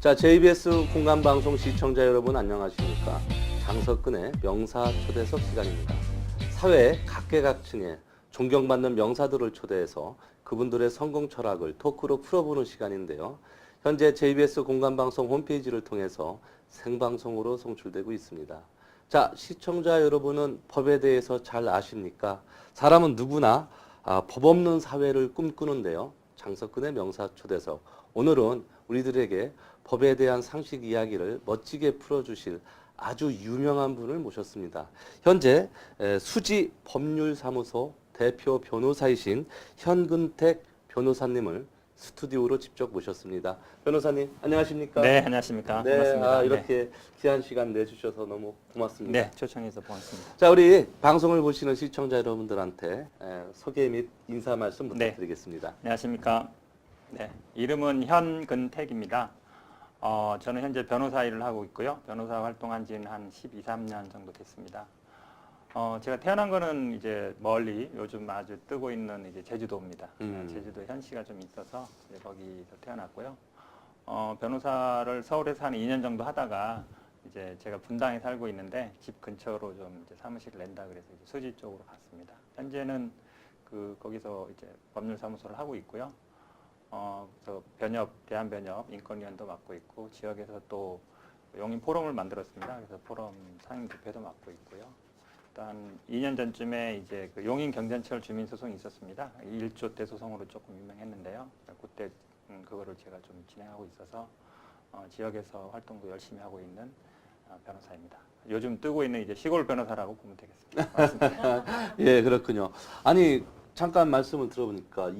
자, JBS 공감방송 시청자 여러분 안녕하십니까? 장석근의 명사초대석 시간입니다. 사회 각계각층의 존경받는 명사들을 초대해서 그분들의 성공 철학을 토크로 풀어보는 시간인데요. 현재 JBS 공감방송 홈페이지를 통해서 생방송으로 송출되고 있습니다. 자, 시청자 여러분은 법에 대해서 잘 아십니까? 사람은 누구나 법 없는 사회를 꿈꾸는데요. 장석근의 명사초대석. 오늘은 우리들에게 법에 대한 상식 이야기를 멋지게 풀어주실 아주 유명한 분을 모셨습니다. 현재 수지 법률사무소 대표 변호사이신 현근택 변호사님을 스튜디오로 직접 모셨습니다. 변호사님 안녕하십니까? 네, 안녕하십니까? 네, 반갑습니다. 이렇게 귀한 시간 내주셔서 너무 고맙습니다. 네, 초청해서 고맙습니다. 자, 우리 방송을 보시는 시청자 여러분들한테 소개 및 인사 말씀 부탁드리겠습니다. 네, 안녕하십니까? 네, 이름은 현근택입니다. 저는 현재 변호사 일을 하고 있고요. 변호사 활동한 지는 한 12, 13년 정도 됐습니다. 제가 태어난 거는 이제 멀리 요즘 아주 뜨고 있는 이제 제주도입니다. 제주도 현시가 좀 있어서 이제 거기서 태어났고요. 변호사를 서울에서 한 2년 정도 하다가 이제 제가 분당에 살고 있는데 집 근처로 좀 이제 사무실을 낸다 그래서 이제 수지 쪽으로 갔습니다. 현재는 거기서 이제 법률사무소를 하고 있고요. 그래서 대한변협 인권위원도 맡고 있고 지역에서 또 용인 포럼을 만들었습니다. 그래서 포럼 상임대표도 맡고 있고요. 일단 2년 전쯤에 이제 그 용인 경전철 주민 소송이 있었습니다. 1조 대 소송으로 조금 유명했는데요. 그때 그거를 제가 좀 진행하고 있어서 지역에서 활동도 열심히 하고 있는 변호사입니다. 요즘 뜨고 있는 이제 시골 변호사라고 보면 되겠습니다. 맞습니다. 예, 그렇군요. 아니 잠깐 말씀을 들어보니까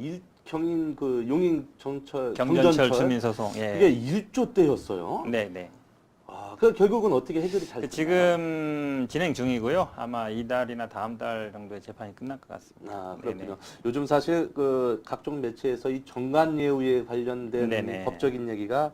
경인 용인 경전철 주민 소송 이게 1조 대였어요. 네, 네. 그 결국은 어떻게 해결이 잘 됐나요? 지금 진행 중이고요. 아마 이달이나 다음 달 정도에 재판이 끝날 것 같습니다. 그렇군요. 네네. 요즘 사실 그 각종 매체에서 이 정관예우에 관련된 네네. 법적인 얘기가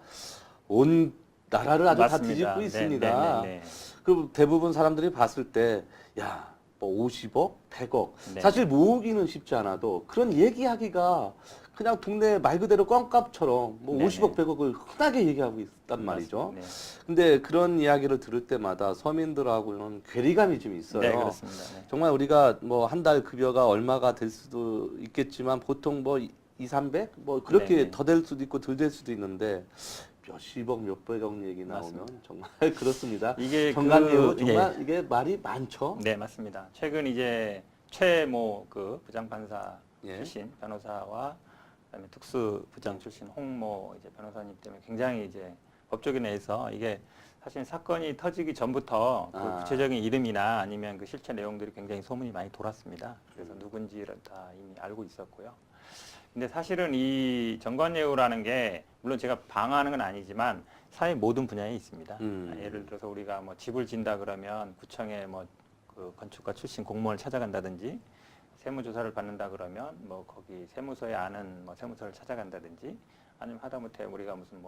온 나라를 아주 맞습니다. 다 뒤집고 있습니다. 네네네. 그 대부분 사람들이 봤을 때, 야, 뭐 50억, 100억. 네. 사실 모으기는 쉽지 않아도 그런 얘기하기가 그냥 동네 말 그대로 껌값처럼 뭐 네네. 50억, 100억을 흔하게 얘기하고 있단 말이죠. 네. 근데 그런 이야기를 들을 때마다 서민들하고는 괴리감이 좀 있어요. 네, 그렇습니다. 네. 정말 우리가 뭐 한 달 급여가 얼마가 될 수도 있겠지만 보통 뭐 2, 300? 뭐 그렇게 네네. 더 될 수도 있고 덜 될 수도 있는데 몇십억, 몇백억 얘기 나오면 맞습니다. 정말 그렇습니다. 이게 정관예우 정말 이게 말이 많죠. 네, 맞습니다. 최근 이제 최모 부장판사 예. 출신 변호사와 그다음에 특수부장 출신 홍모 이제 변호사님 때문에 굉장히 이제 법조계 내에서 이게 사실 사건이 터지기 전부터 그 구체적인 이름이나 아니면 그 실체 내용들이 굉장히 소문이 많이 돌았습니다. 그래서 누군지를 다 이미 알고 있었고요. 근데 사실은 이 정관예우라는 게 물론 제가 방어하는 건 아니지만 사회 모든 분야에 있습니다. 예를 들어서 우리가 뭐 집을 진다 그러면 구청에 그 건축가 출신 공무원을 찾아간다든지 세무조사를 받는다 그러면 뭐 거기 세무서에 아는 세무서를 찾아간다든지 아니면 하다못해 우리가 무슨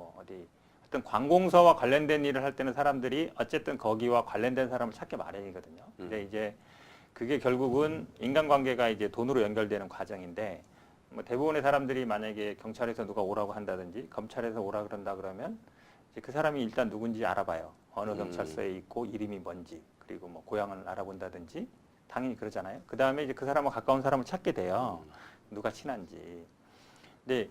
어떤 관공서와 관련된 일을 할 때는 사람들이 어쨌든 거기와 관련된 사람을 찾게 마련이거든요. 근데 이제 그게 결국은 인간관계가 이제 돈으로 연결되는 과정인데 대부분의 사람들이 만약에 경찰에서 누가 오라고 한다든지 검찰에서 오라 그런다 그러면 이제 그 사람이 일단 누군지 알아봐요. 어느 경찰서에 있고 이름이 뭔지 그리고 뭐 고향을 알아본다든지 당연히 그러잖아요. 그 다음에 이제 그 사람과 가까운 사람을 찾게 돼요. 누가 친한지. 근데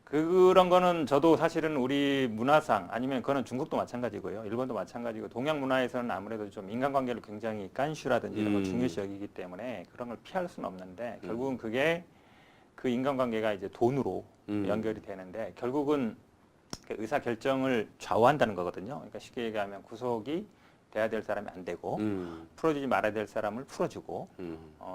그런 거는 저도 사실은 우리 문화상 아니면 그거는 중국도 마찬가지고요. 일본도 마찬가지고 동양 문화에서는 아무래도 좀 인간관계를 굉장히 깐슈라든지 이런 걸 중요시 여기기 때문에 그런 걸 피할 수는 없는데 결국은 그게 그 인간관계가 이제 돈으로 연결이 되는데 결국은 그 의사 결정을 좌우한다는 거거든요. 그러니까 쉽게 얘기하면 구속이 돼야 될 사람이 안 되고 풀어주지 말아야 될 사람을 풀어주고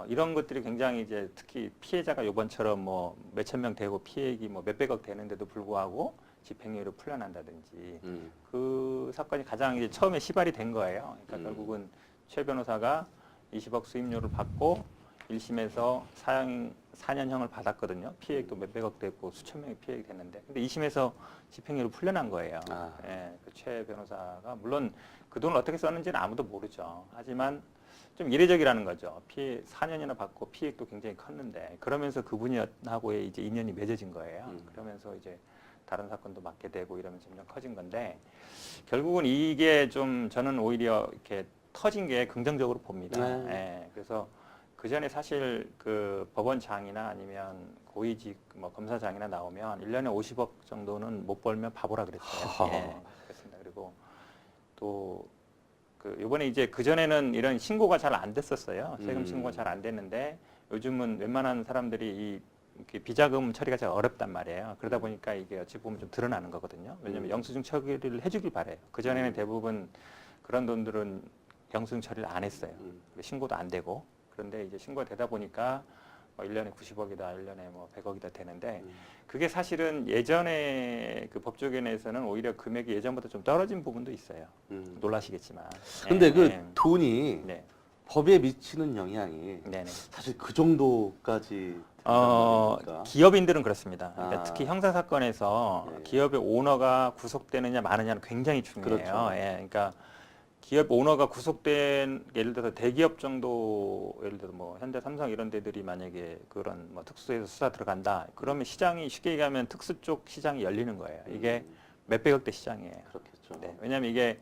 이런 것들이 굉장히 이제 특히 피해자가 이번처럼 뭐 몇천 명 되고 피해액이 뭐 몇백억 되는데도 불구하고 집행유예로 풀려난다든지 그 사건이 가장 이제 처음에 시발이 된 거예요. 그러니까 결국은 최 변호사가 20억 수임료를 받고 1심에서 4년형을 받았거든요. 피해액도 몇백억 됐고 수천 명의 피해액이 됐는데 근데 2심에서 집행유예로 풀려난 거예요. 예, 그 최 변호사가 물론 그 돈을 어떻게 썼는지는 아무도 모르죠. 하지만 좀 이례적이라는 거죠. 4년이나 받고 피해액도 굉장히 컸는데 그러면서 그분하고의 이제 인연이 맺어진 거예요. 그러면서 이제 다른 사건도 맡게 되고 이러면 점점 커진 건데 결국은 이게 좀 저는 오히려 이렇게 터진 게 긍정적으로 봅니다. 네. 예, 그래서 그 전에 사실 그 법원장이나 아니면 고위직 뭐 검사장이나 나오면 1년에 50억 정도는 못 벌면 바보라 그랬어요. 예, 그렇습니다. 그리고 또 그 이번에 이제 그 전에는 이런 신고가 잘 안 됐었어요. 세금 신고가 잘 안 됐는데 요즘은 웬만한 사람들이 이 이렇게 비자금 처리가 잘 어렵단 말이에요. 그러다 보니까 이게 어찌 보면 좀 드러나는 거거든요. 왜냐하면 영수증 처리를 해주길 바래요. 그 전에는 대부분 그런 돈들은 영수증 처리를 안 했어요. 신고도 안 되고. 그런데 이제 신고가 되다 보니까 뭐 1년에 90억이다, 1년에 뭐 100억이다 되는데 그게 사실은 예전에 그 법조계에서는 오히려 금액이 예전보다 좀 떨어진 부분도 있어요. 놀라시겠지만. 근데 예, 그 예. 돈이 네. 법에 미치는 영향이 네네. 사실 그 정도까지 된다는 기업인들은 그렇습니다. 그러니까 아. 특히 형사 사건에서 예. 기업의 오너가 구속되느냐 마느냐는 굉장히 중요해요. 그렇죠. 예, 그러니까 기업 오너가 구속된 예를 들어서 대기업 정도 예를 들어 뭐 현대, 삼성 이런 데들이 만약에 그런 뭐 특수에서 수사 들어간다. 그러면 시장이 쉽게 얘기하면 특수 쪽 시장이 열리는 거예요. 이게 몇백억대 시장이에요. 그렇겠죠. 네, 왜냐하면 이게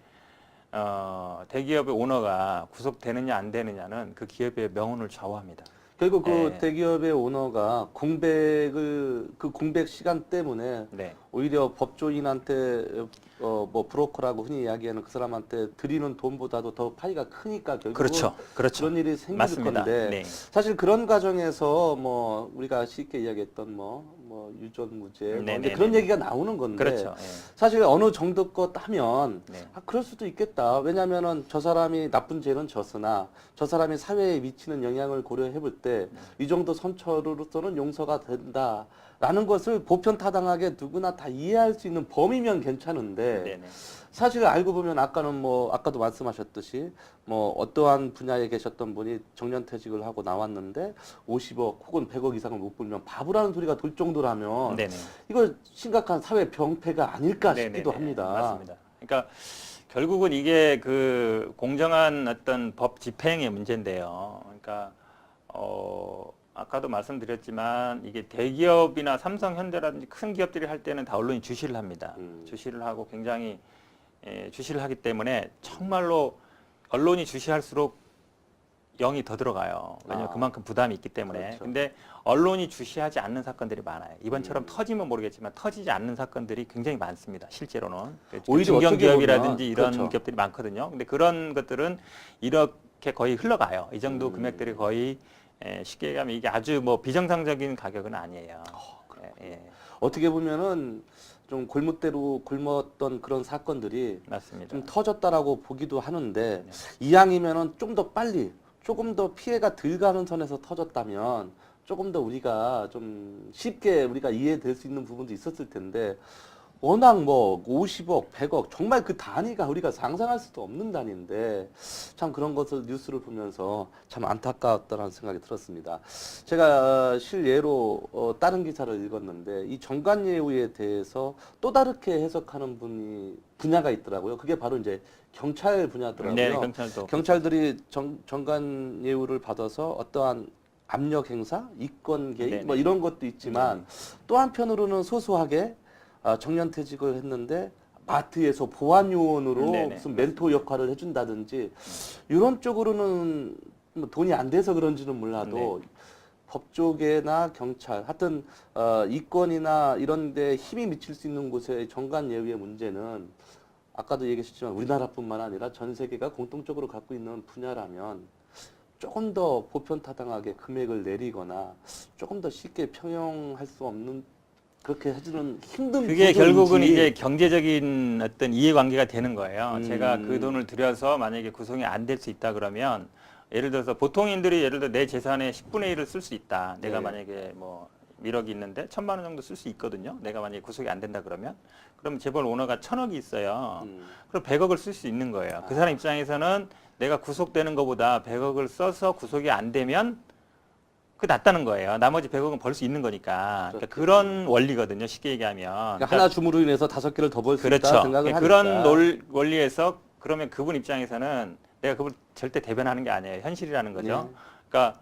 대기업의 오너가 구속되느냐 안 되느냐는 그 기업의 명운을 좌우합니다. 결국 그 네. 대기업의 오너가 그 공백 시간 때문에 네. 오히려 법조인한테 뭐 브로커라고 흔히 이야기하는 그 사람한테 드리는 돈보다도 더 파이가 크니까 결국 그렇죠. 그렇죠. 그런 일이 생길 맞습니다. 건데 네. 사실 그런 과정에서 뭐 우리가 쉽게 이야기했던 뭐 유전무죄 뭐 네네네네. 이제 그런 얘기가 나오는 건데 그렇죠. 예. 사실 어느 정도 것 하면 네. 그럴 수도 있겠다. 왜냐면은 저 사람이 나쁜 죄는 졌으나 저 사람이 사회에 미치는 영향을 고려해 볼 때 이 정도 선처로서는 용서가 된다라는 것을 보편타당하게 누구나 다 이해할 수 있는 범위면 괜찮은데 네네. 사실 알고 보면 아까는 뭐 아까도 말씀하셨듯이 뭐 어떠한 분야에 계셨던 분이 정년퇴직을 하고 나왔는데 50억 혹은 100억 이상을 못 벌면 바보라는 소리가 돌 정도라면 네네. 이거 심각한 사회 병폐가 아닐까 싶기도 네네네. 합니다. 맞습니다. 그러니까 결국은 이게 그 공정한 어떤 법 집행의 문제인데요. 그러니까 아까도 말씀드렸지만 이게 대기업이나 삼성, 현대라든지 큰 기업들이 할 때는 다 언론이 주시를 합니다. 주시를 하고 굉장히 주시를 하기 때문에 정말로 언론이 주시할수록 영이 더 들어가요. 왜냐하면 그만큼 부담이 있기 때문에. 그렇죠. 근데 언론이 주시하지 않는 사건들이 많아요. 이번처럼 터지면 모르겠지만 터지지 않는 사건들이 굉장히 많습니다. 실제로는. 오히려 중견 어떻게 기업이라든지 보면, 이런 그렇죠. 기업들이 많거든요. 근데 그런 것들은 이렇게 거의 흘러가요. 이 정도 금액들이 거의 쉽게 얘기하면 이게 아주 뭐 비정상적인 가격은 아니에요. 예, 어떻게 보면은 좀 골무대로 굶었던 그런 사건들이 맞습니다. 좀 터졌다라고 보기도 하는데 이왕이면은 좀 더 빨리 조금 더 피해가 덜 가는 선에서 터졌다면 조금 더 우리가 좀 쉽게 우리가 이해될 수 있는 부분도 있었을 텐데 워낙 뭐 50억, 100억 정말 그 단위가 우리가 상상할 수도 없는 단위인데 참 그런 것을 뉴스를 보면서 참 안타까웠다는 생각이 들었습니다. 제가 실예로 다른 기사를 읽었는데 이 정관예우에 대해서 또 다르게 해석하는 분야가 있더라고요. 그게 바로 이제 경찰 분야더라고요. 네, 경찰도. 경찰들이 정관예우를 받아서 어떠한 압력 행사, 이권 개입 네네. 뭐 이런 것도 있지만 또 한편으로는 소소하게 정년퇴직을 했는데 마트에서 보안요원으로 네네. 무슨 멘토 역할을 해준다든지 이런 쪽으로는 뭐 돈이 안 돼서 그런지는 몰라도 법조계나 경찰 하여튼 이권이나 이런 데 힘이 미칠 수 있는 곳의 정관예우의 문제는 아까도 얘기하셨지만 우리나라뿐만 아니라 전 세계가 공통적으로 갖고 있는 분야라면 조금 더 보편타당하게 금액을 내리거나 조금 더 쉽게 평형할 수 없는 그렇게 해주는 힘든 그게 구조인지. 결국은 이제 경제적인 어떤 이해관계가 되는 거예요. 제가 그 음. 돈을 들여서 만약에 구성이 안 될 수 있다 그러면 예를 들어서 보통인들이 예를 들어 내 재산의 10분의 1을 쓸 수 있다. 내가 네. 만약에 뭐 1억이 있는데 1,000만 원 정도 쓸 수 있거든요. 내가 만약에 구속이 안 된다 그러면 그럼 재벌 오너가 1,000억이 있어요. 그럼 100억을 쓸 수 있는 거예요. 그 사람 입장에서는 내가 구속되는 것보다 100억을 써서 구속이 안 되면 그 낫다는 거예요. 나머지 100억은 벌 수 있는 거니까. 그러니까 그런 원리거든요. 쉽게 얘기하면. 그러니까 하나 줌으로 인해서 5개를 더 벌 수 있다 그렇죠. 생각을 하니까. 그런 원리에서 그러면 그분 입장에서는 내가 그걸 절대 대변하는 게 아니에요. 현실이라는 거죠. 네. 그러니까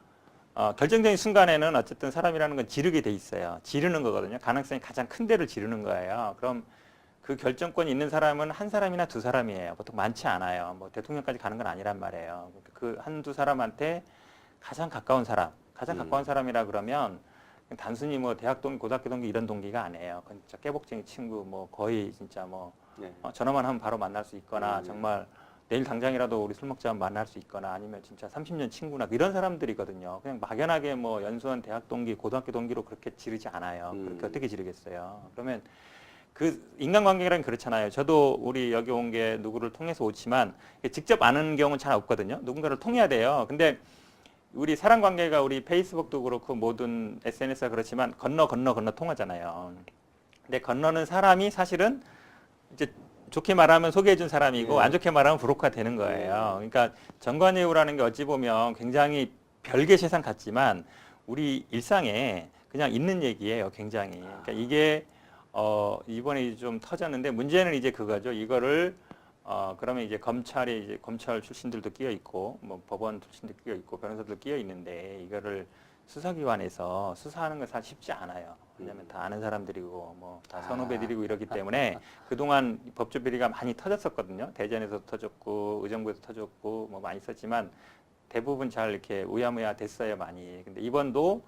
결정적인 순간에는 어쨌든 사람이라는 건 지르게 돼 있어요. 지르는 거거든요. 가능성이 가장 큰 데를 지르는 거예요. 그럼 그 결정권이 있는 사람은 한 사람이나 두 사람이에요. 보통 많지 않아요. 뭐 대통령까지 가는 건 아니란 말이에요. 그 한두 사람한테 가장 가까운 사람, 가장 가까운 사람이라 그러면 단순히 뭐 대학 동기, 고등학교 동기 이런 동기가 아니에요. 그건 진짜 깨복쟁이 친구, 뭐 거의 진짜 뭐 네. 전화만 하면 바로 만날 수 있거나 정말 내일 당장이라도 우리 술 먹자 하면 만날 수 있거나 아니면 진짜 30년 친구나 이런 사람들이거든요. 그냥 막연하게 뭐 연수원 대학 동기, 고등학교 동기로 그렇게 지르지 않아요. 그렇게 어떻게 지르겠어요? 그러면 그 인간관계라는 그렇잖아요. 저도 우리 여기 온 게 누구를 통해서 오지만 직접 아는 경우는 잘 없거든요. 누군가를 통해야 돼요. 근데 우리 사람 관계가 우리 페이스북도 그렇고 모든 SNS가 그렇지만 건너 통하잖아요. 근데 건너는 사람이 사실은 이제 좋게 말하면 소개해준 사람이고 안 좋게 말하면 브로커가 되는 거예요. 그러니까 정관예우라는 게 어찌 보면 굉장히 별개 세상 같지만 우리 일상에 그냥 있는 얘기예요. 굉장히. 그러니까 이게 이번에 좀 터졌는데 문제는 이제 그거죠. 이거를 그러면 이제 검찰이 이제 검찰 출신들도 끼어 있고 뭐 법원 출신도 끼어 있고 변호사도 끼어 있는데 이거를 수사기관에서 수사하는 건 사실 쉽지 않아요. 왜냐하면 다 아는 사람들이고 뭐 다 선후배들이고 이러기 때문에 그동안 법조 비리가 많이 터졌었거든요. 대전에서 터졌고 의정부에서 터졌고 뭐 많이 있었지만 대부분 잘 이렇게 우야무야 됐어요 많이. 근데 이번도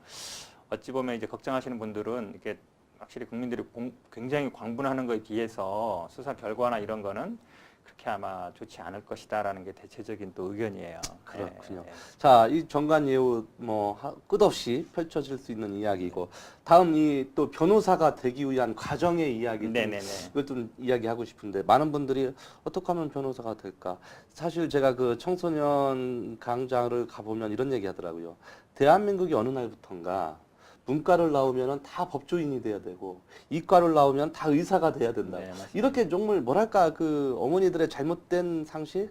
어찌 보면 이제 걱정하시는 분들은 이렇게 확실히 국민들이 굉장히 광분하는 거에 비해서 수사 결과나 이런 거는 그렇게 아마 좋지 않을 것이다라는 게 대체적인 또 의견이에요. 그렇군요. 네. 자, 이 정관예우 뭐 끝없이 펼쳐질 수 있는 이야기고 다음 이 또 변호사가 되기 위한 과정의 이야기 이걸 좀 이야기하고 싶은데 많은 분들이 어떻게 하면 변호사가 될까? 사실 제가 그 청소년 강좌를 가보면 이런 얘기 하더라고요. 대한민국이 어느 날부턴가 문과를 나오면은 다 법조인이 돼야 되고 이과를 나오면 다 의사가 돼야 된다. 네, 맞습니다. 이렇게 정말 뭐랄까 그 어머니들의 잘못된 상식.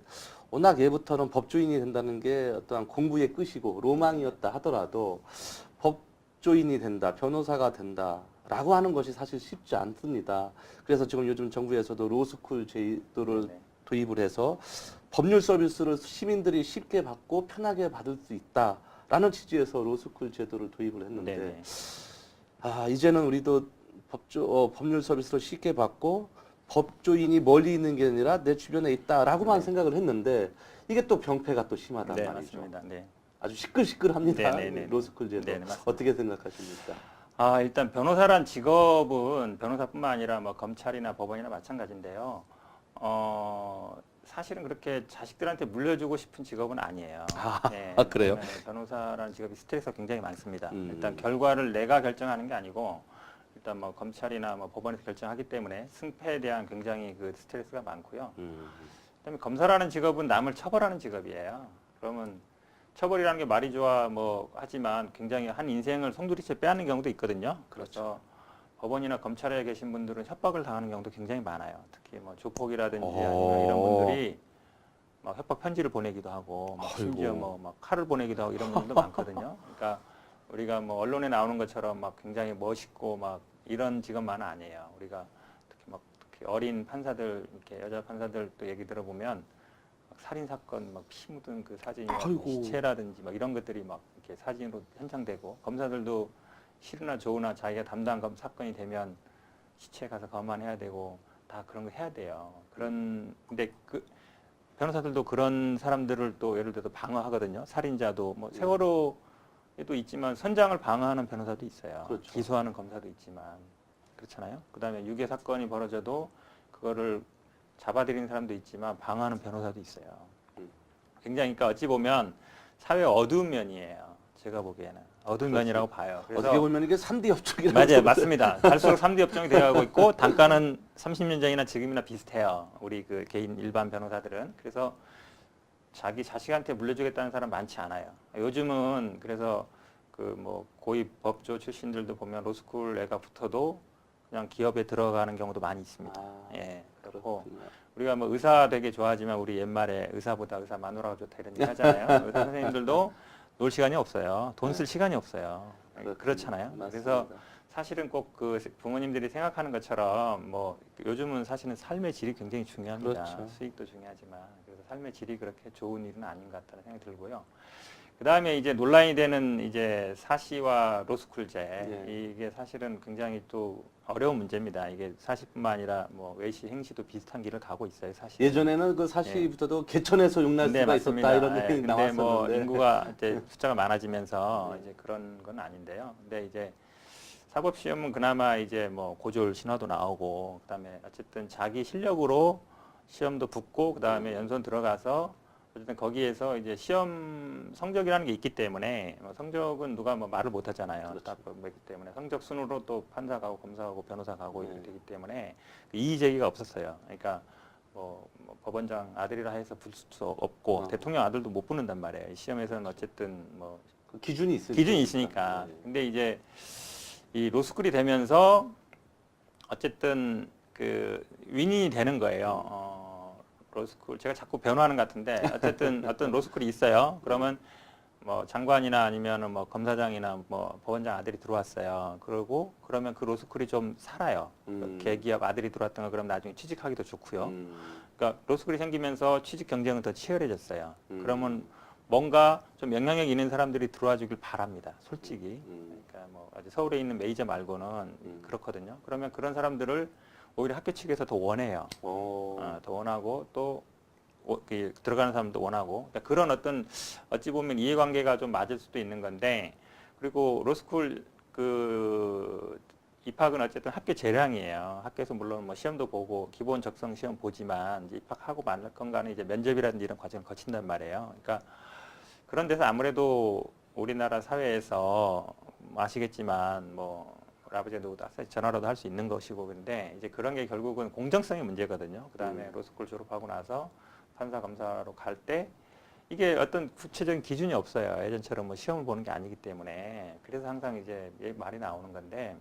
워낙 예부터는 법조인이 된다는 게 어떠한 공부의 끝이고 로망이었다 하더라도 법조인이 된다, 변호사가 된다라고 하는 것이 사실 쉽지 않습니다. 그래서 지금 요즘 정부에서도 로스쿨 제도를 도입을 해서 법률 서비스를 시민들이 쉽게 받고 편하게 받을 수 있다라는 취지에서 로스쿨 제도를 도입을 했는데 이제는 우리도 법률 서비스를 쉽게 받고 법조인이 멀리 있는 게 아니라 내 주변에 있다라고만 생각을 했는데 이게 또 병폐가 또 심하단 말이죠. 맞습니다. 네. 아주 시끌시끌합니다. 네. 로스쿨 제도. 어떻게 생각하십니까? 일단 변호사란 직업은 변호사뿐만 아니라 뭐 검찰이나 법원이나 마찬가지인데요. 사실은 그렇게 자식들한테 물려주고 싶은 직업은 아니에요. 그래요? 변호사라는 직업이 스트레스가 굉장히 많습니다. 일단 결과를 내가 결정하는 게 아니고 일단 뭐 검찰이나 뭐 법원에서 결정하기 때문에 승패에 대한 굉장히 그 스트레스가 많고요. 그다음에 검사라는 직업은 남을 처벌하는 직업이에요. 그러면 처벌이라는 게 말이 좋아 뭐 하지만 굉장히 한 인생을 송두리째 빼앗는 경우도 있거든요. 그래서 법원이나 검찰에 계신 분들은 협박을 당하는 경우도 굉장히 많아요. 특히 뭐 조폭이라든지 아니면 이런 분들이 막 협박 편지를 보내기도 하고 막 심지어 뭐 막 칼을 보내기도 하고 이런 분들도 많거든요. 그러니까 우리가 뭐 언론에 나오는 것처럼 막 굉장히 멋있고 막 이런 직업만은 아니에요. 우리가 특히 어린 판사들 이렇게 여자 판사들 또 얘기 들어보면 막 살인 사건 막 피 묻은 그 사진이 시체라든지 막 이런 것들이 막 이렇게 사진으로 현장되고 검사들도 싫으나 좋으나 자기가 담당한 사건이 되면 시체 가서 검안해야 되고 다 그런 거 해야 돼요. 근데 그 변호사들도 그런 사람들을 또 예를 들어 방어하거든요. 살인자도 뭐 세월호에도 있지만 선장을 방어하는 변호사도 있어요. 그렇죠. 기소하는 검사도 있지만 그렇잖아요. 그다음에 유괴 사건이 벌어져도 그거를 잡아들이는 사람도 있지만 방어하는 변호사도 있어요. 굉장히 그러니까 어찌 보면 사회 어두운 면이에요. 제가 보기에는 어두운 면이라고 봐요. 그래서 어떻게 보면 이게 3D 협정이라고. 맞아요, 맞습니다. 갈수록 3D 협정이 되어가고 있고 단가는 30년 전이나 지금이나 비슷해요. 우리 그 개인 일반 변호사들은. 그래서 자기 자식한테 물려주겠다는 사람 많지 않아요. 요즘은 그래서 그 뭐 고위 법조 출신들도 보면 로스쿨 애가 붙어도 그냥 기업에 들어가는 경우도 많이 있습니다. 그렇고 우리가 뭐 의사 되게 좋아하지만 우리 옛말에 의사보다 의사 마누라가 좋다 이런 얘기 하잖아요. 의사 선생님들도 놀 시간이 없어요. 돈 쓸 시간이 없어요. 그렇잖아요. 맞습니다. 그래서 사실은 꼭 그 부모님들이 생각하는 것처럼 뭐 요즘은 사실은 삶의 질이 굉장히 중요합니다. 그렇죠. 수익도 중요하지만 그래서 삶의 질이 그렇게 좋은 일은 아닌 것 같다는 생각이 들고요. 그다음에 이제 논란이 되는 이제 사시와 로스쿨제 예. 이게 사실은 굉장히 또 어려운 문제입니다. 이게 사시뿐만 아니라 뭐 외시 행시도 비슷한 길을 가고 있어요. 사실. 예전에는 그 사시부터도 개천에서 용날 네, 수가 맞습니다. 있었다 이런 예, 얘기 근데 뭐 나왔었는데 인구가 이제 숫자가 많아지면서 네. 이제 그런 건 아닌데요. 근데 이제 사법 시험은 그나마 이제 뭐 고졸 신화도 나오고 그다음에 어쨌든 자기 실력으로 시험도 붙고 그다음에 연수원 들어가서 어쨌든 거기에서 이제 시험 성적이라는 게 있기 때문에 뭐 성적은 누가 뭐 말을 못 하잖아요. 그렇죠. 다 뭐기 때문에 성적 순으로 또 판사 가고 검사 가고 변호사 가고 네. 이렇게 되기 때문에 그 이의 제기가 없었어요. 그러니까 뭐 법원장 아들이라 해서 붙을 수 없고 대통령 아들도 못 붙는단 말이에요. 이 시험에서는 어쨌든 뭐 그 기준이 기준이 있으니까. 네. 근데 이제 이 로스쿨이 되면서 어쨌든 그 윈윈이 되는 거예요. 로스쿨 제가 자꾸 변호하는 것 같은데 어쨌든 어떤 로스쿨이 있어요. 그러면 뭐 장관이나 아니면은 뭐 검사장이나 뭐 법원장 아들이 들어왔어요. 그러면 그 로스쿨이 좀 살아요. 개기업 아들이 들어왔던 거 그럼 나중에 취직하기도 좋고요. 그러니까 로스쿨이 생기면서 취직 경쟁은 더 치열해졌어요. 그러면 뭔가 좀 영향력 있는 사람들이 들어와 주길 바랍니다. 솔직히. 그러니까 뭐 아주 서울에 있는 메이저 말고는 그렇거든요. 그러면 그런 사람들을 오히려 학교 측에서 더 원해요. 더 원하고 또 들어가는 사람도 원하고 그러니까 그런 어떤 어찌 보면 이해관계가 좀 맞을 수도 있는 건데 그리고 로스쿨 그 입학은 어쨌든 학교 재량이에요. 학교에서 물론 뭐 시험도 보고 기본 적성 시험 보지만 이제 입학하고 만날 건가는 이제 면접이라든지 이런 과정을 거친단 말이에요. 그러니까 그런 데서 아무래도 우리나라 사회에서 아시겠지만 뭐 아버지가 누구다 전화라도 할 수 있는 것이고 근데 이제 그런 게 결국은 공정성의 문제거든요. 그다음에 로스쿨 졸업하고 나서 판사 검사로 갈 때 이게 어떤 구체적인 기준이 없어요. 예전처럼 뭐 시험을 보는 게 아니기 때문에 그래서 항상 이제 말이 나오는 건데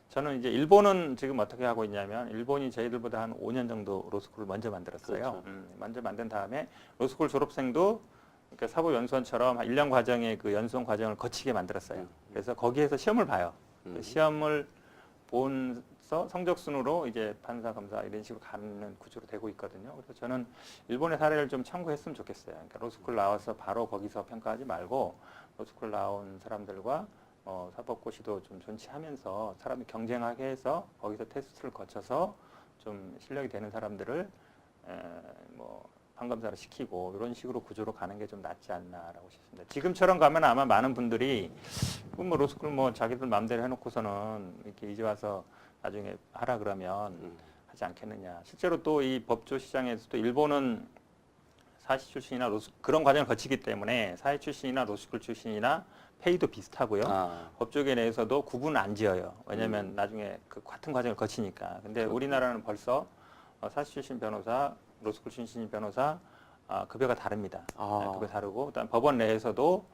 저는 이제 일본은 지금 어떻게 하고 있냐면 일본이 저희들보다 한 5년 정도 로스쿨을 먼저 만들었어요. 그렇죠. 먼저 만든 다음에 로스쿨 졸업생도 그러니까 사법연수원처럼 1년 과정의 그 연수원 과정을 거치게 만들었어요. 그래서 거기에서 시험을 봐요. 시험을 본서 성적 순으로 이제 판사, 검사 이런 식으로 가는 구조로 되고 있거든요. 그래서 저는 일본의 사례를 좀 참고했으면 좋겠어요. 그러니까 로스쿨 나와서 바로 거기서 평가하지 말고 로스쿨 나온 사람들과 사법고시도 좀 존치하면서 사람이 경쟁하게 해서 거기서 테스트를 거쳐서 좀 실력이 되는 사람들을 뭐 판검사를 시키고 이런 식으로 구조로 가는 게 좀 낫지 않나라고 싶습니다. 지금처럼 가면 아마 많은 분들이 뭐 로스쿨 뭐 자기들 마음대로 해놓고서는 이렇게 이제 와서 나중에 하라 그러면 하지 않겠느냐. 실제로 또 이 법조 시장에서도 일본은 사시 출신이나 그런 과정을 거치기 때문에 사회 출신이나 로스쿨 출신이나 페이도 비슷하고요. 법조계 내에서도 구분 안 지어요. 왜냐하면 나중에 그 같은 과정을 거치니까. 근데 우리나라는 벌써 사시 출신 변호사, 로스쿨 출신 변호사 급여가 다릅니다. 급여 다르고, 그다음 법원 내에서도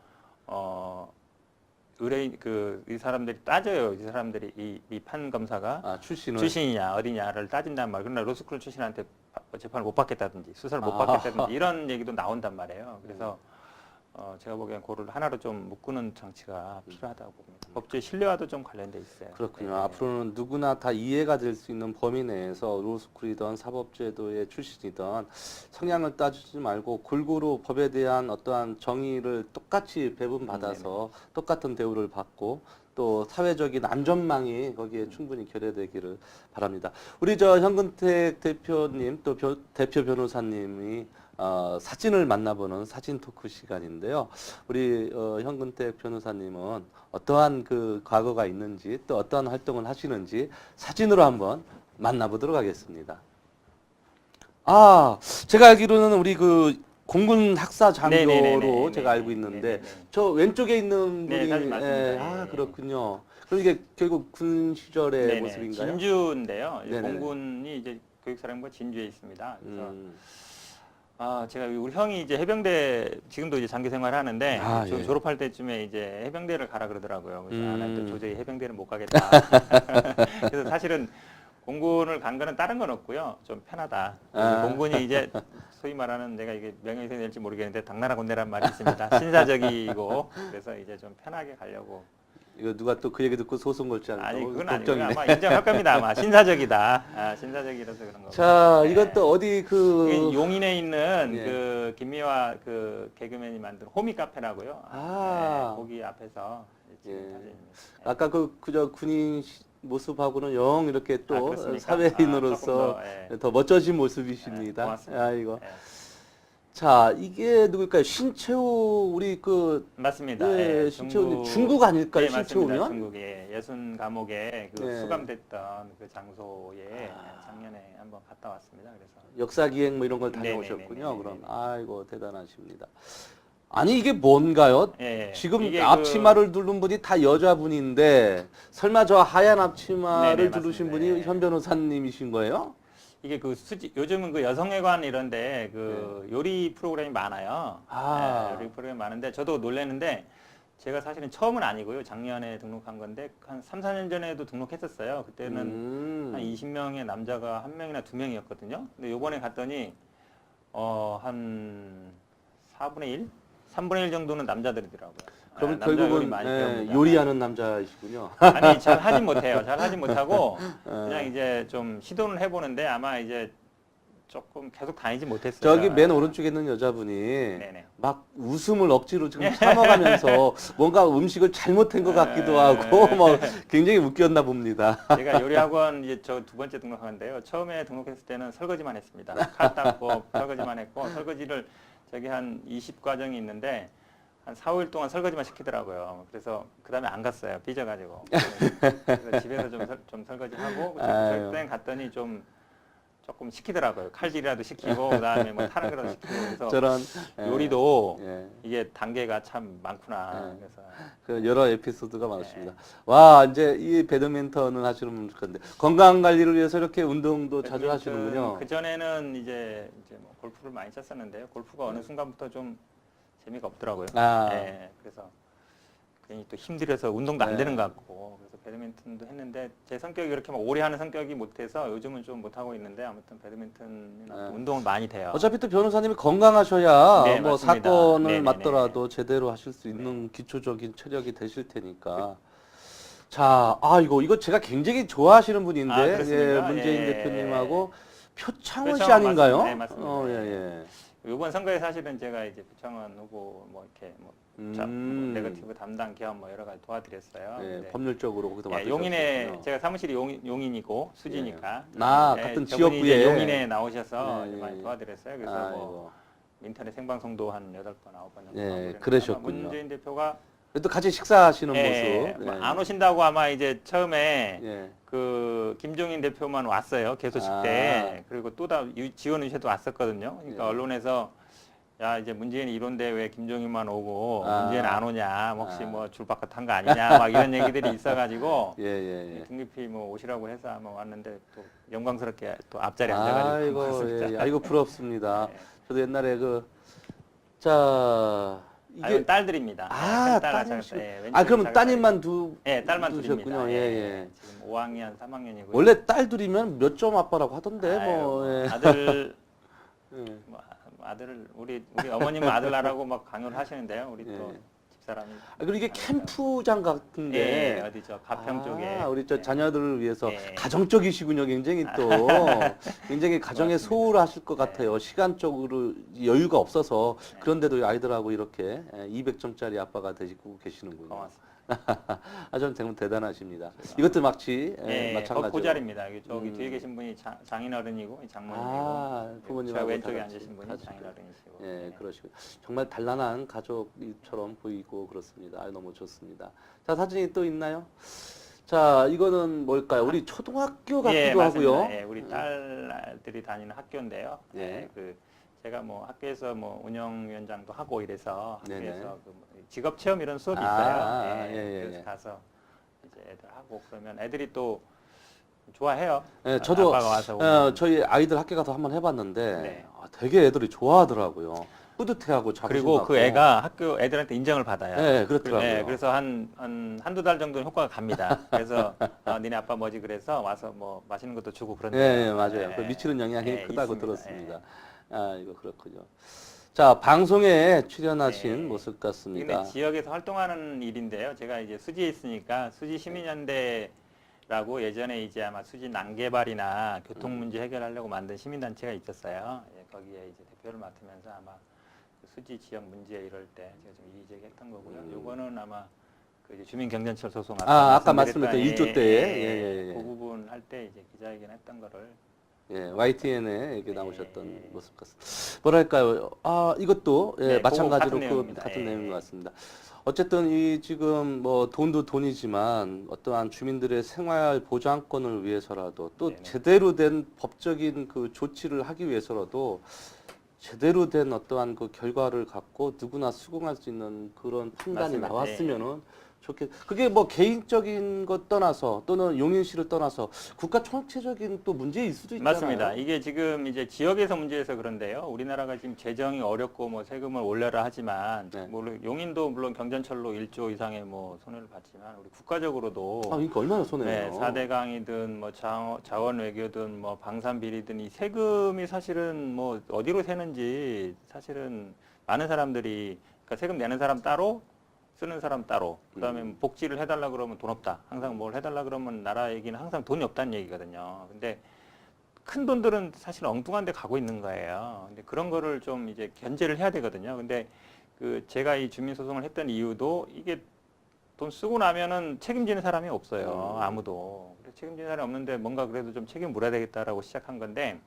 의뢰인 이 사람들이 따져요. 이 사람들이 이 판 검사가 출신이냐 어디냐를 따진단 말이에요. 그러나 로스쿨 출신한테 재판을 못 받겠다든지 수사를 못 받겠다든지 이런 얘기도 나온단 말이에요. 그래서 제가 보기엔 그거를 하나로 좀 묶는 장치가 필요하다고 봅니다. 법조의 신뢰와도 좀 관련돼 있어요. 그렇군요. 네. 앞으로는 누구나 다 이해가 될 수 있는 범위 내에서 로스쿨이든 사법제도의 출신이든 성향을 따지지 말고 골고루 법에 대한 어떠한 정의를 똑같이 배분받아서 똑같은 대우를 받고 또 사회적인 안전망이 거기에 충분히 결여되기를 바랍니다. 우리 현근택 대표님 또 대표 변호사님이 사진을 만나보는 사진 토크 시간인데요. 우리 현근택 변호사님은 어떠한 그 과거가 있는지 또 어떠한 활동을 하시는지 사진으로 한번 만나보도록 하겠습니다. 제가 알기로는 우리 그 공군 학사 장교로 네네네네. 제가 알고 있는데 네네네. 저 왼쪽에 있는 분이 사진 맞습니다. 그렇군요. 그럼 이게 결국 군 시절의 네네. 모습인가요? 진주인데요. 이제 네네네. 공군이 이제 교육사령부가 진주에 있습니다. 그래서 제가 우리 형이 이제 해병대 지금도 이제 장기 생활을 하는데 예. 졸업할 때쯤에 이제 해병대를 가라 그러더라고요. 그래서 나는 또 도저히 해병대는 못 가겠다. 그래서 사실은 공군을 간 거는 다른 건 없고요. 좀 편하다. 공군이 이제 소위 말하는 내가 이게 명예훼손이 될지 모르겠는데 당나라 군대란 말이 있습니다. 신사적이고 그래서 이제 좀 편하게 가려고 이거 누가 또 그 얘기 듣고 소송 걸지 않을까 아니 그건 아니고 걱정이네. 아마 인정할 겁니다. 아마 신사적이다. 신사적이라서 그런 거고. 자, 네. 이건 또 어디 이게 그 용인에 있는 예. 그 김미화 그 개그맨이 만든 호미 카페라고요. 아. 거기 앞에서 지금 예. 사진입니다. 아까 그저 군인 모습하고는 영 이렇게 또 그렇습니까? 사회인으로서 조금 더 멋져진 모습이십니다. 고맙습니다. 아이고. 예. 자, 이게 누굴까요? 신채우 우리 그 맞습니다. 예, 예, 신채우님 중국 아닐까요? 네, 맞습니다. 신채우면? 중국에 예순 감옥에 그 네. 수감됐던 그 장소에 작년에 한번 갔다 왔습니다. 그래서 역사 기행 뭐 이런 걸 네네네네네. 다녀오셨군요. 그럼 아이고 대단하십니다. 아니 이게 뭔가요? 예, 지금 이게 앞치마를 두른 분이 다 여자분인데 설마 저 하얀 앞치마를 네네, 두르신 맞습니다. 분이 예. 현 변호사님이신 거예요? 이게 그 요즘은 그 여성회관 이런데 그 요리 프로그램이 많아요. 아. 요리 프로그램이 많은데 저도 놀랐는데 제가 사실은 처음은 아니고요. 작년에 등록한 건데 한 3, 4년 전에도 등록했었어요. 그때는 한 20명의 남자가 1명이나 2명이었거든요. 근데 요번에 갔더니 한 4분의 1? 3분의 1 정도는 남자들이더라고요. 그러면 남자 요리 결국은 많이 예, 배웁니다. 요리하는 남자이시군요. 아니 잘 하진 못해요. 잘 하진 못하고 예. 그냥 이제 좀 시도는 해보는데 아마 이제 조금 계속 다니지 못했어요. 저기 맨 오른쪽에 있는 여자분이 네네. 막 웃음을 억지로 지금 참아가면서 뭔가 음식을 잘못한 것 같기도 하고 뭐 굉장히 웃겼나 봅니다. 제가 요리학원 이제 저 두 번째 등록하는데요. 처음에 등록했을 때는 설거지만 했습니다. 칼 닦고 설거지만 했고 설거지를 저기 한 20과정이 있는데 한 4, 5일 동안 설거지만 시키더라고요. 그래서 그 다음에 안 갔어요. 삐져가지고. 그래서 집에서 좀 설거지하고 아유. 그때 갔더니 좀 조금 시키더라고요. 칼질이라도 시키고 그다음에 뭐 타는 거라도 시키고 그래서 저런 요리도 예. 이게 단계가 참 많구나. 예. 그래서 그 여러 에피소드가 많습니다. 와 이제 이 배드민턴을 하시는 분들 건데 건강 관리를 위해서 이렇게 운동도 자주 하시는군요. 그 전에는 이제 뭐 골프를 많이 쳤었는데요. 골프가 어느 순간부터 좀 재미가 없더라고요. 아. 예, 그래서 괜히 또 힘들어서 운동도 안 네. 되는 것 같고 그래서 배드민턴도 했는데 제 성격이 그렇게 막 오래 하는 성격이 못해서 요즘은 좀 못 하고 있는데 아무튼 배드민턴이나 네. 운동을 많이 돼요. 어차피 또 변호사님이 건강하셔야 네, 뭐 맞습니다. 사건을 네네네. 맡더라도 제대로 하실 수 있는 기초적인 체력이 되실 테니까. 자, 이거 제가 굉장히 좋아하시는 분인데, 아, 그렇습니까? 문재인 예. 대표님하고 표창원 씨 표창원 아닌가요? 네, 맞습니다. 예. 이번 선거에 사실은 제가 이제 표창원 후보 뭐 이렇게 뭐 네거티브 담당 겸 뭐 여러 가지 도와드렸어요. 예, 근데 법률적으로 거기서 맡으셨군요. 용인에 제가 사무실이 용인이고 수지니까 같은 저분이 지역구에. 이제 용인에 나오셔서 예, 이제 많이 예. 도와드렸어요. 그래서 아이고. 뭐 인터넷 생방송도 한 8번, 9번 정도 예, 하고 그랬는데 그러셨군요. 아마 문재인 대표가 또 같이 식사하시는 예, 모습. 뭐안 오신다고 아마 이제 처음에 예. 그 김종인 대표만 왔어요. 개소식 아. 때. 그리고 또 지원 의제도 왔었거든요. 그러니까 예. 언론에서 야 이제 문재인이 이런데 왜 김종인만 오고 아. 문재인 안 오냐 혹시 아. 뭐 줄바꿔 탄 거 아니냐 막 이런 얘기들이 있어가지고 예. 등급히 뭐 오시라고 해서 아마 왔는데 또 영광스럽게 또 앞자리에 앉아가지고 아이고, 아이고 부럽습니다. 네. 저도 옛날에 이게 딸들입니다. 딸이시. 그러면 따님만 딸만 두셨군요. 둘입니다. 예. 지금 5학년, 3학년이고요. 원래 딸 둘이면 몇 점 아빠라고 하던데 예. 아들 예. 뭐 아들을 우리 어머님은 아들 나라고 막 강요를 하시는데요. 우리 예. 또 집사람이 그리고 이게 캠프장 같은데 예, 어디 저 가평 쪽에 우리 저 예. 자녀들을 위해서 예. 가정적이시군요. 굉장히 또 굉장히 가정에 고맙습니다. 소홀하실 것 같아요. 시간적으로 여유가 없어서 그런데도 아이들하고 이렇게 200점짜리 아빠가 되시고 계시는군요. 고맙습니다. 좀 정말 대단하십니다. 이것도 마치 마찬가지로. 그 자리입니다. 저기 음. 뒤에 계신 분이 장인어른이고 장모님이고 부모님하고 왼쪽에 다 같이 앉으신 분이 같이 장인어른이시고. 예, 그러시고 정말 단란한 가족처럼 보이고 그렇습니다. 너무 좋습니다. 자, 사진이 또 있나요? 자, 이거는 뭘까요? 우리 초등학교 같기도 맞습니다. 하고요. 예, 우리 딸들이 다니는 학교인데요. 예. 제가 뭐 학교에서 뭐 운영위원장도 하고 이래서 네네. 학교에서 직업 체험 이런 수업이 아, 있어요. 예. 그래서 가서 이제 애들 하고 그러면 애들이 또 좋아해요. 예, 저도 아빠가 와서 오면. 저희 아이들 학교 가서 한번 해봤는데 네. 되게 애들이 좋아하더라고요. 뿌듯해하고 자부심 그리고 갖고. 그 애가 학교 애들한테 인정을 받아요. 네, 그렇더라고요. 그래서 한두 달 정도는 효과가 갑니다. 그래서 니네 아빠 뭐지 그래서 와서 뭐 맛있는 것도 주고 그런데. 맞아요. 그 미치는 영향이 크다고 있습니다. 들었습니다. 이거 그렇군요. 자, 방송에 출연하신 네. 모습 같습니다. 근데 지역에서 활동하는 일인데요. 제가 이제 수지에 있으니까 수지 시민연대라고 예전에 이제 아마 수지 난개발이나 교통 문제 해결하려고 만든 시민단체가 있었어요. 예, 거기에 이제 대표를 맡으면서 아마 그 수지 지역 문제 이럴 때 제가 좀 이의 제기했던 거고요. 요거는 아마 그 이제 주민경전철 소송 아까 말씀드렸던 말씀드렸던 1조 때. 그 부분 할 때 이제 기자회견 했던 거를 YTN에 이렇게 네. 나오셨던 모습 같습니다. 뭐랄까요? 이것도 네, 마찬가지로 같은 그 내용입니다. 같은 예. 내용인 것 같습니다. 어쨌든 이 지금 뭐 돈도 돈이지만 어떠한 주민들의 생활 보장권을 위해서라도 또 네네. 제대로 된 법적인 그 조치를 하기 위해서라도 제대로 된 어떠한 그 결과를 갖고 누구나 수긍할 수 있는 그런 판단이 맞습니다. 나왔으면은 좋겠. 그게 뭐 개인적인 것 떠나서 또는 용인시를 떠나서 국가 총체적인 또 문제일 수도 있잖아요. 맞습니다. 이게 지금 이제 지역에서 문제여서 그런데요. 우리나라가 지금 재정이 어렵고 뭐 세금을 올려라 하지만 네. 물론 용인도 물론 경전철로 1조 이상의 뭐 손해를 봤지만 우리 국가적으로도 그러니까 얼마나 손해예요. 네, 4대강이든 뭐 자원 외교든 뭐 방산 비리든 이 세금이 사실은 뭐 어디로 새는지 사실은 많은 사람들이 그러니까 세금 내는 사람 따로 쓰는 사람 따로 그다음에 복지를 해달라 그러면 돈 없다. 항상 뭘 해달라 그러면 나라 얘기는 항상 돈이 없다는 얘기거든요. 근데 큰 돈들은 사실 엉뚱한 데 가고 있는 거예요. 근데 그런 거를 좀 이제 견제를 해야 되거든요. 근데 그 제가 이 주민소송을 했던 이유도 이게 돈 쓰고 나면은 책임지는 사람이 없어요. 아무도. 그래서 책임지는 사람이 없는데 뭔가 그래도 좀 책임 물어야 되겠다라고 시작한 건데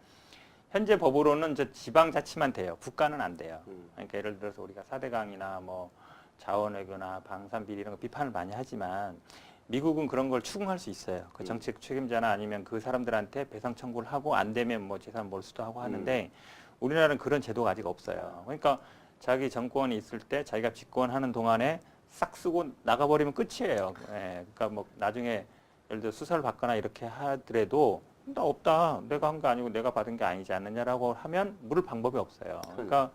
현재 법으로는 저 지방자치만 돼요. 국가는 안 돼요. 그러니까 예를 들어서 우리가 4대강이나 뭐 자원외교나 방산비리 이런 거 비판을 많이 하지만 미국은 그런 걸 추궁할 수 있어요. 그 정책 책임자나 아니면 그 사람들한테 배상 청구를 하고 안 되면 뭐 재산 몰수도 하고 하는데 우리나라는 그런 제도가 아직 없어요. 그러니까 자기 정권이 있을 때 자기가 집권하는 동안에 싹 쓰고 나가버리면 끝이에요. 예, 그러니까 뭐 나중에 예를 들어 수사를 받거나 이렇게 하더라도 나 없다. 내가 한 거 아니고 내가 받은 게 아니지 않느냐라고 하면 물을 방법이 없어요. 그러니까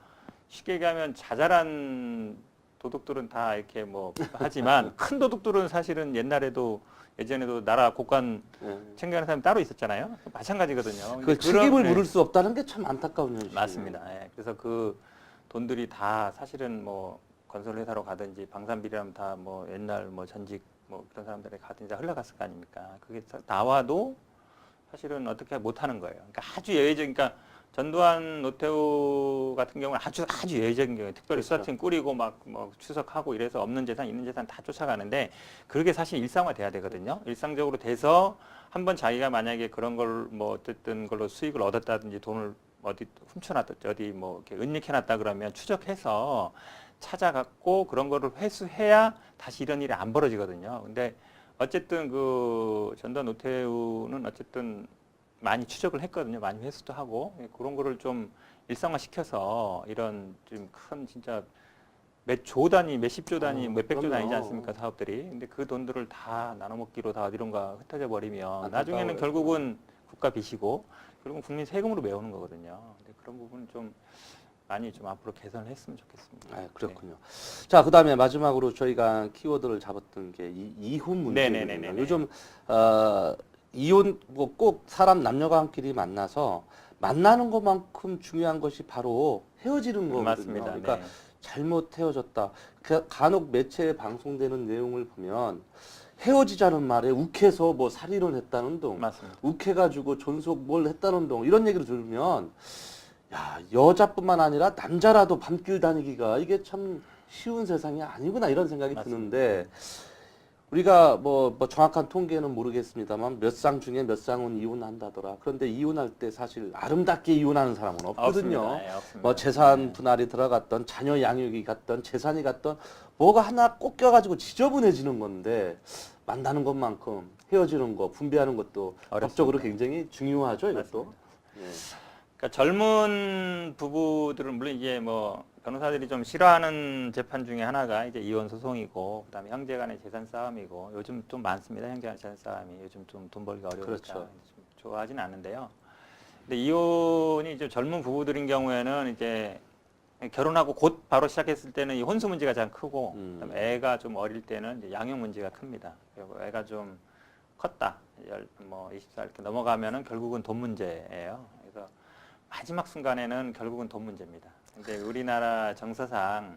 쉽게 얘기하면 자잘한 도둑들은 다 이렇게 뭐 하지만 큰 도둑들은 사실은 옛날에도 예전에도 나라 곳간 챙겨가는 사람이 따로 있었잖아요. 마찬가지거든요. 그 책임을 물을 수 없다는 게 참 안타까운 현실이에요. 맞습니다. 예. 그래서 그 돈들이 다 사실은 뭐 건설회사로 가든지 방산비리라면 다 뭐 옛날 뭐 전직 뭐 그런 사람들에 가든지 다 흘러갔을 거 아닙니까? 그게 나와도 사실은 어떻게 못하는 거예요. 그러니까 아주 예외적인, 그러니까 전두환 노태우 같은 경우는 아주 예외적인 경우에 특별히 그렇죠. 수사팀 꾸리고 막 뭐 추석하고 이래서 없는 재산 있는 재산 다 쫓아가는데 그게 사실 일상화돼야 되거든요. 일상적으로 돼서 한번 자기가 만약에 그런 걸 뭐 어쨌든 걸로 수익을 얻었다든지 돈을 어디 훔쳐놨든지 어디 뭐 이렇게 은닉해놨다 그러면 추적해서 찾아갖고 그런 거를 회수해야 다시 이런 일이 안 벌어지거든요. 근데 어쨌든 그 전두환 노태우는 어쨌든 많이 추적을 했거든요. 많이 회수도 하고 그런 거를 좀 일상화 시켜서 이런 좀 큰 진짜 몇 조 단위, 몇십 조 단위, 몇백 조 단위지 않습니까 사업들이. 근데 그 돈들을 다 나눠먹기로 다 어디론가 흩어져 버리면 나중에는 결국은 국가 빚이고 결국은 국민 세금으로 메우는 거거든요. 근데 그런 부분은 좀 많이 좀 앞으로 개선을 했으면 좋겠습니다. 그렇군요. 자, 그다음에 마지막으로 저희가 키워드를 잡았던 게 이혼 문제거든요. 네네네네. 요즘 이혼 뭐 꼭 사람 남녀간끼리 만나서 만나는 것만큼 중요한 것이 바로 헤어지는 거거든요. 맞습니다. 그러니까 네. 잘못 헤어졌다. 간혹 매체에 방송되는 내용을 보면 헤어지자는 말에 욱해서 뭐 살인을 했다는 등, 맞습니다. 욱해가지고 존속 뭘 했다는 등 이런 얘기를 들으면 야, 여자뿐만 아니라 남자라도 밤길 다니기가 이게 참 쉬운 세상이 아니구나 이런 생각이 드는데 우리가 뭐 정확한 통계는 모르겠습니다만 몇 쌍 중에 몇 쌍은 이혼한다더라. 그런데 이혼할 때 사실 아름답게 이혼하는 사람은 없거든요. 없습니다. 네, 없습니다. 뭐 재산 분할이 들어갔던 자녀 양육이 갔던 재산이 갔던 뭐가 하나 꼭 껴가지고 지저분해지는 건데 만나는 것만큼 헤어지는 거 분배하는 것도 어렵습니다. 법적으로 굉장히 중요하죠 이것도. 그러니까 젊은 부부들은 물론 이제 뭐 변호사들이 좀 싫어하는 재판 중에 하나가 이제 이혼 소송이고 그다음에 형제간의 재산 싸움이고 요즘 좀 많습니다. 형제간의 재산 싸움이 요즘 좀 돈 벌기가 어려우니까 그렇죠. 좀 좋아하진 않는데요. 근데 이혼이 이제 젊은 부부들인 경우에는 이제 결혼하고 곧 바로 시작했을 때는 이 혼수 문제가 가장 크고 그다음에 애가 좀 어릴 때는 이제 양육 문제가 큽니다. 그리고 애가 좀 컸다, 뭐 20살 이렇게 넘어가면은 결국은 돈 문제예요. 그래서 마지막 순간에는 결국은 돈 문제입니다. 근데 우리나라 정서상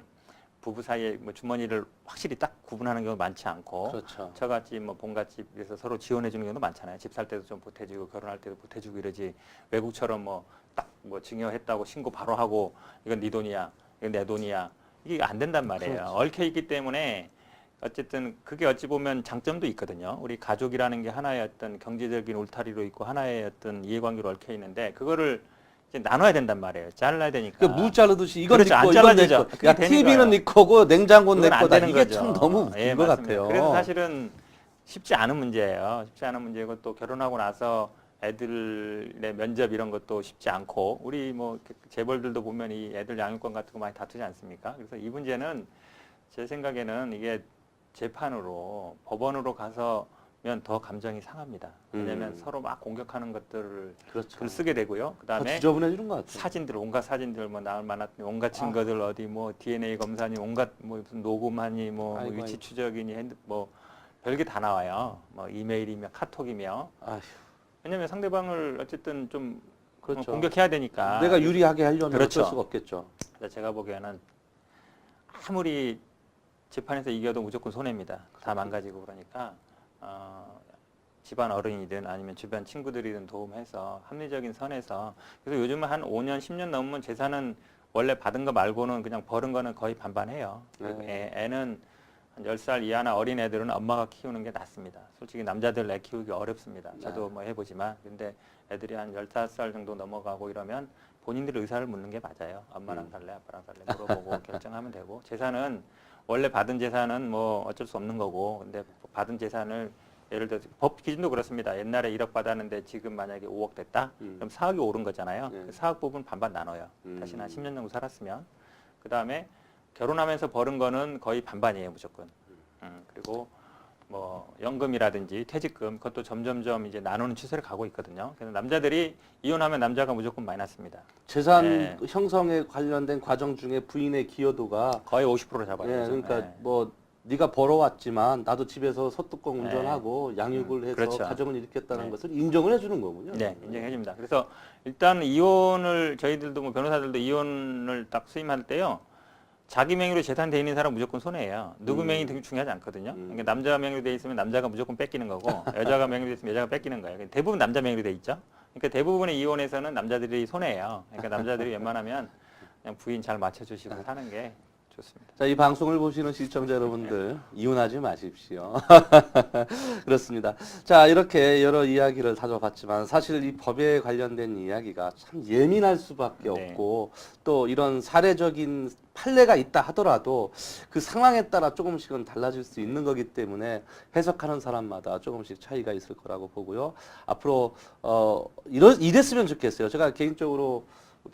부부 사이에 뭐 주머니를 확실히 딱 구분하는 경우 많지 않고 그렇죠. 처갓집 뭐 본갓집에서 서로 지원해 주는 경우도 많잖아요. 집 살 때도 좀 보태주고 결혼할 때도 보태주고 이러지 외국처럼 뭐 딱 뭐 증여했다고 신고 바로 하고 이건 네 돈이야 이건 내 돈이야 이게 안 된단 말이에요. 그렇죠. 얽혀 있기 때문에 어쨌든 그게 어찌 보면 장점도 있거든요. 우리 가족이라는 게 하나의 어떤 경제적인 울타리로 있고 하나의 어떤 이해관계로 얽혀 있는데 그거를 이제 나눠야 된단 말이에요. 잘라야 되니까. 그 무 자르듯이 이건 그렇죠. 네 안 거, 이건 내 잘라지죠. 거. 그게 야, 되는 TV는 거예요. 네 거고 냉장고는 내 그건 안 거다. 되는 이게 거죠. 참 너무 웃긴 예, 것 맞습니다. 같아요. 그래서 사실은 쉽지 않은 문제예요. 쉽지 않은 문제고 또 결혼하고 나서 애들의 면접 이런 것도 쉽지 않고 우리 뭐 재벌들도 보면 이 애들 양육권 같은 거 많이 다투지 않습니까? 그래서 이 문제는 제 생각에는 이게 재판으로 법원으로 가서면 더 감정이 상합니다. 왜냐하면 서로 막 공격하는 것들을 그렇죠. 글 쓰게 되고요. 더 그다음에 지저분해지는 것 같아요. 사진들 온갖 사진들 뭐 나올 만한 온갖 증거들 어디 뭐 DNA 검사니 온갖 뭐 무슨 녹음하니 뭐 아이고, 위치 아이고. 추적이니 핸드 뭐 별게 다 나와요. 뭐 이메일이며 카톡이며 아휴, 왜냐하면 상대방을 어쨌든 좀 그렇죠. 공격해야 되니까 내가 유리하게 하려면 그렇죠. 어쩔 수가 없겠죠. 그래서 제가 보기에는 아무리 재판에서 이겨도 무조건 손해입니다. 다 망가지고 그러니까 집안 어른이든 아니면 주변 친구들이든 도움해서 합리적인 선에서 그래서 요즘은 한 5년, 10년 넘으면 재산은 원래 받은 거 말고는 그냥 벌은 거는 거의 반반해요. 그리고 애는 한 10살 이하나 어린 애들은 엄마가 키우는 게 낫습니다. 솔직히 남자들 애 키우기 어렵습니다. 저도 뭐 해보지만 근데 애들이 한 15살 정도 넘어가고 이러면 본인들의 의사를 묻는 게 맞아요. 엄마랑 살래, 아빠랑 살래 물어보고 결정하면 되고 재산은 원래 받은 재산은 뭐 어쩔 수 없는 거고 근데 받은 재산을 예를 들어서 법 기준도 그렇습니다. 옛날에 1억 받았는데 지금 만약에 5억 됐다? 그럼 4억이 오른 거잖아요. 네. 그 4억 부분 반반 나눠요. 다시 한 10년 정도 살았으면. 그 다음에 결혼하면서 벌은 거는 거의 반반이에요. 무조건. 그리고 뭐 연금이라든지 퇴직금 그것도 점점점 이제 나누는 추세를 가고 있거든요. 그래서 남자들이 이혼하면 남자가 무조건 마이너스입니다. 재산 네. 형성에 관련된 과정 중에 부인의 기여도가 거의 50% 잡아요. 예, 요즘. 그러니까 네. 뭐 네가 벌어왔지만 나도 집에서 소뚜껑 운전하고 양육을 해서 그렇죠. 가정을 일으켰다는 네. 것을 인정을 해주는 거군요. 네, 인정해줍니다. 그래서 일단 이혼을 저희들도 뭐 변호사들도 이혼을 딱 수임할 때요. 자기 명의로 재산 돼 있는 사람 무조건 손해예요. 누구 명의 되게 중요하지 않거든요. 그러니까 남자 명의로 돼 있으면 남자가 무조건 뺏기는 거고 여자가 명의로 돼 있으면 여자가 뺏기는 거예요. 그러니까 대부분 남자 명의로 돼 있죠. 그러니까 대부분의 이혼에서는 남자들이 손해예요. 그러니까 남자들이 웬만하면 그냥 부인 잘 맞춰주시고 사는 게 좋습니다. 자, 이 방송을 보시는 시청자 여러분들 이혼하지 마십시오. 그렇습니다. 자, 이렇게 여러 이야기를 다뤄봤지만 사실 이 법에 관련된 이야기가 참 예민할 수밖에 네. 없고 또 이런 사례적인 판례가 있다 하더라도 그 상황에 따라 조금씩은 달라질 수 있는 거기 때문에 해석하는 사람마다 조금씩 차이가 있을 거라고 보고요. 앞으로 이랬으면 좋겠어요. 제가 개인적으로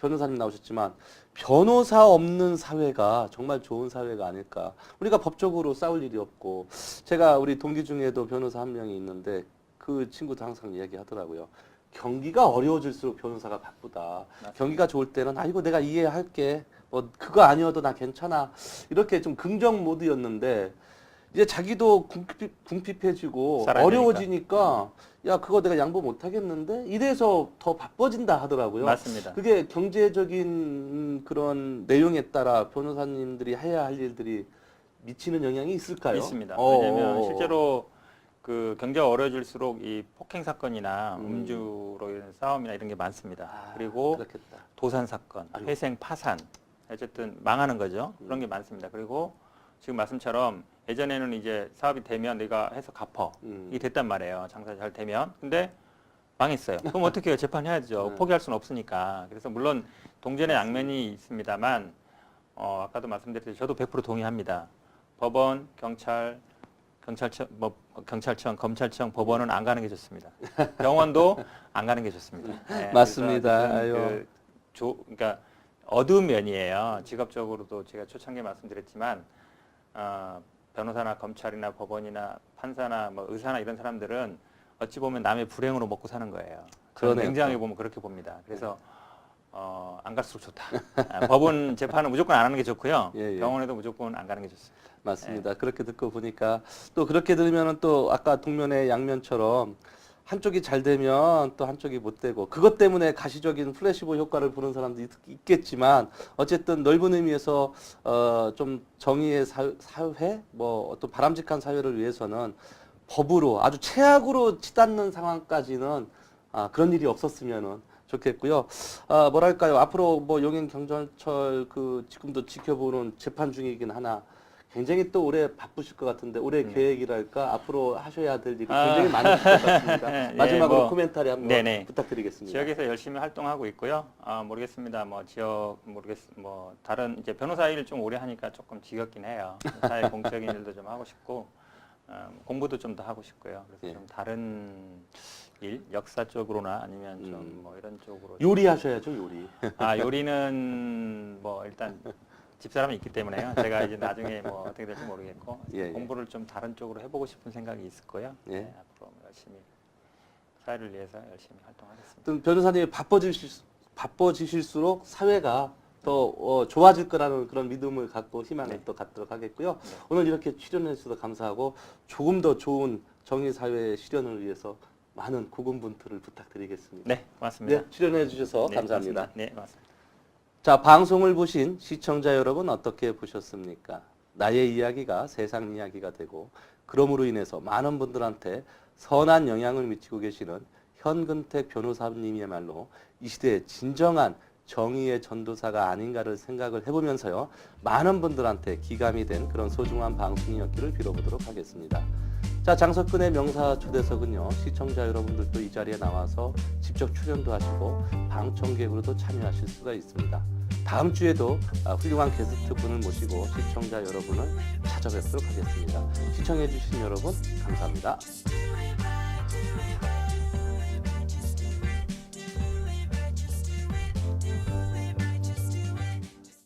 변호사님 나오셨지만 변호사 없는 사회가 정말 좋은 사회가 아닐까. 우리가 법적으로 싸울 일이 없고 제가 우리 동기 중에도 변호사 한 명이 있는데 그 친구도 항상 이야기하더라고요. 경기가 어려워질수록 변호사가 바쁘다. 경기가 좋을 때는 아이고 내가 이해할게. 뭐 그거 아니어도 나 괜찮아. 이렇게 좀 긍정 모드였는데 이제 자기도 궁핍해지고 살아야 어려워지니까 야 그거 내가 양보 못 하겠는데 이래서 더 바빠진다 하더라고요. 맞습니다. 그게 경제적인 그런 내용에 따라 변호사님들이 해야 할 일들이 미치는 영향이 있을까요? 있습니다. 왜냐하면 실제로 그 경제가 어려워질수록 이 폭행 사건이나 음주로 인한 싸움이나 이런 게 많습니다. 그리고 그렇겠다. 도산 사건, 아이고. 회생, 파산, 어쨌든 망하는 거죠. 그런 게 많습니다. 그리고 지금 말씀처럼 예전에는 이제 사업이 되면 내가 해서 갚어. 이게 됐단 말이에요. 장사 잘 되면. 근데 망했어요. 그럼 어떻게 해요? 재판해야죠. 포기할 수는 없으니까. 그래서 물론 동전의 양면이 있습니다만 아까도 말씀드렸듯이 저도 100% 동의합니다. 법원, 경찰청, 검찰청, 법원은 안 가는 게 좋습니다. 병원도 안 가는 게 좋습니다. 네, 맞습니다. 그러니까 어두운 면이에요. 직업적으로도 제가 초창기에 말씀드렸지만 변호사나 검찰이나 법원이나 판사나 뭐 의사나 이런 사람들은 어찌 보면 남의 불행으로 먹고 사는 거예요. 저는 냉정하게 보면 그렇게 봅니다. 그래서 안 갈수록 좋다. 법원 재판은 무조건 안 하는 게 좋고요. 예, 예. 병원에도 무조건 안 가는 게 좋습니다. 맞습니다. 그렇게 듣고 보니까 또 그렇게 들으면 또 아까 동면의 양면처럼 한쪽이 잘 되면 또 한쪽이 못 되고 그것 때문에 가시적인 플래시보 효과를 보는 사람도 있겠지만 어쨌든 넓은 의미에서 좀 정의의 사회 뭐 어떤 바람직한 사회를 위해서는 법으로 아주 최악으로 치닫는 상황까지는 그런 일이 없었으면은 좋겠고요. 뭐랄까요 앞으로 뭐 용인 경전철 그 지금도 지켜보는 재판 중이긴 하나. 굉장히 또 올해 바쁘실 것 같은데 올해 계획이랄까 앞으로 하셔야 될 일이 굉장히 많으실 것 같습니다. 마지막으로 뭐, 코멘터리 한번 네네. 부탁드리겠습니다. 지역에서 열심히 활동하고 있고요. 모르겠습니다. 뭐 다른 이제 변호사 일을 좀 오래 하니까 조금 지겹긴 해요. 사회 공적인 일도 좀 하고 싶고 공부도 좀 더 하고 싶고요. 그래서 예. 좀 다른 일, 역사 쪽으로나 아니면 좀 뭐 이런 쪽으로 요리하셔야죠 요리. 요리는 뭐 일단 집사람이 있기 때문에요. 제가 이제 나중에 뭐 어떻게 될지 모르겠고 예, 예. 공부를 좀 다른 쪽으로 해보고 싶은 생각이 있을 거예요. 예. 네, 앞으로 열심히 사회를 위해서 열심히 활동하겠습니다. 또 변호사님이 바빠지실수록 사회가 더 좋아질 거라는 그런 믿음을 갖고 희망을 네. 또 갖도록 하겠고요. 네. 오늘 이렇게 출연해 주셔서 감사하고 조금 더 좋은 정의사회의 실현을 위해서 많은 고군분투를 부탁드리겠습니다. 네, 고맙습니다. 네, 출연해 주셔서 네, 감사합니다. 고맙습니다. 네, 고맙습니다. 자, 방송을 보신 시청자 여러분 어떻게 보셨습니까? 나의 이야기가 세상 이야기가 되고 그럼으로 인해서 많은 분들한테 선한 영향을 미치고 계시는 현근택 변호사님이야말로 이 시대의 진정한 정의의 전도사가 아닌가를 생각을 해보면서요. 많은 분들한테 기감이 된 그런 소중한 방송이었기를 빌어보도록 하겠습니다. 자, 장석근의 명사 초대석은요. 시청자 여러분들도 이 자리에 나와서 직접 출연도 하시고 방청객으로도 참여하실 수가 있습니다. 다음 주에도 훌륭한 게스트분을 모시고 시청자 여러분을 찾아뵙도록 하겠습니다. 시청해 주신 여러분 감사합니다.